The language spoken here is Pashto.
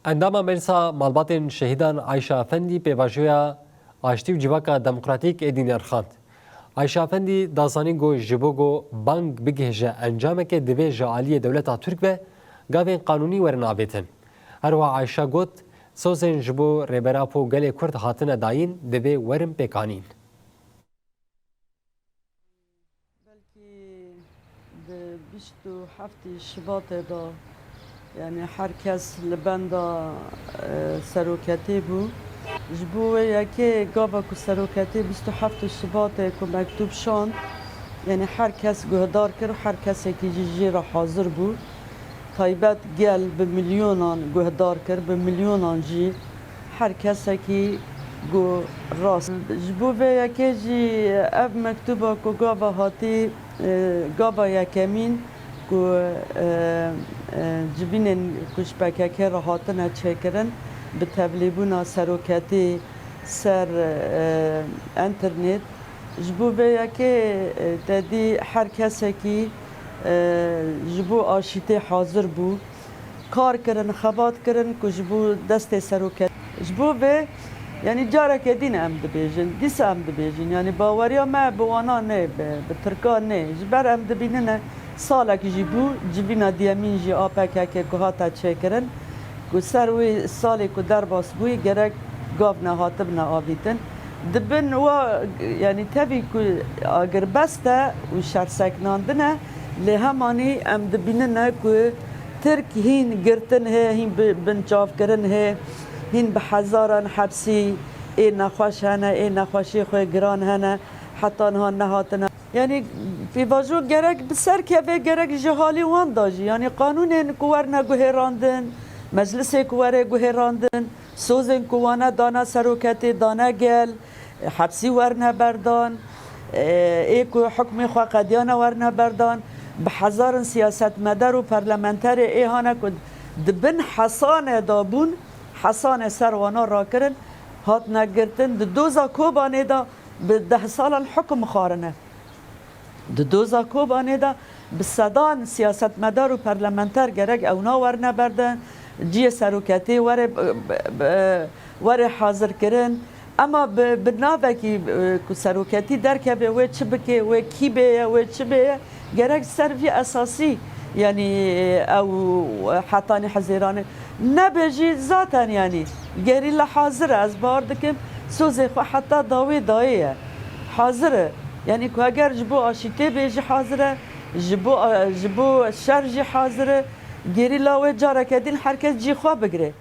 اندام مجلسا مالبات شهیدان عایشه افندی پیواژویا آشتی و جیواکا دموکراتیک ادین ارخاند. عایشه افندی دازانی گو جبوگو بانک بگهجه انجام که دوی جعالی دولتا ترک به گاوین قانونی ورنابیتن. هروا عایشه گوت سوزن جبو ریبراپو گل کرد هاتن داین دوی ورم پیکانین. بلکی 27 شباط دا یعنی هر کس لبندا سروکتی بو جبو یکی گاوا کو سروکتی 27 شباط کو مکتوب شان یعنی هر کس گهدار کرد هر کسی که جی را حاضر بو تایبت گل به میلیونان گهدار کرد به میلیونان جی هر کسی که گو راست جبو یکی جی اف مکتوبا کو گاوا هاتی گاوا یکمین کو جبینن کشپکه که راحتنا چکرن به تبلیبونا سروکتی سر انترنت جبو به که دادی هر کسی که جبو آشیته حاضر بود کار کردن خبات کردن که جبو دست سروکت جبو به یعنی جاره که دین ام دبیجن دیس ام دبیجن یعنی باوریا ما بوانا نه به ترکان نه جبر ام دبینن سالک جبو جبینا دیامین جی آپک که هاتا چکرن که سر وی سالی که در باس بوی گرک گاو نهاتب نهاویتن دبن و یعنی تبی که اگر بسته و شرسکناندنه لی همانی ام دبینن که ترک هین گرتن هی هین بنچاف کرن هی هین به هزاران حبسی ای نخوش هنه ای نخوشی خوی گران هنه حتی نها نهاتنه یعنی فی واجو گرک بسر که به گرک جهالی وان داجی یعنی قانون کوار نگوه راندن مجلس کوار گوه راندن سوزن کوانه دانا سروکتی دانا گل حبسی ورنه بردان ای که حکم خواه قدیانه ورنه بردان به هزاران سیاست مدار و پرلمنتر ای هانه که دبن حسان دابون حسان سروانا را کرن هات نگرتن دوزا کوبانه دا به 10 سال الحکم خارنه دوزا کوبانه دا به صدان سیاست مدار و پرلمنتر گرگ اونا ورنه بردن جی سروکتی وره حاضر کرن اما به ناوه که سروکتی درکه به وی چه بکه وی کی بیه وی چه بیه گرگ سروی اساسی یعنی او حتانی حزیرانه نبجی ذاتا یعنی گری لحاضر از بار دکم سوزه خو حتی داوی دایه حاضره یعنی که اگر جبو آشیته بیجی حاضره جبو شرجی حاضره گری لاوی جاره کدین هر کس جی خواه بگره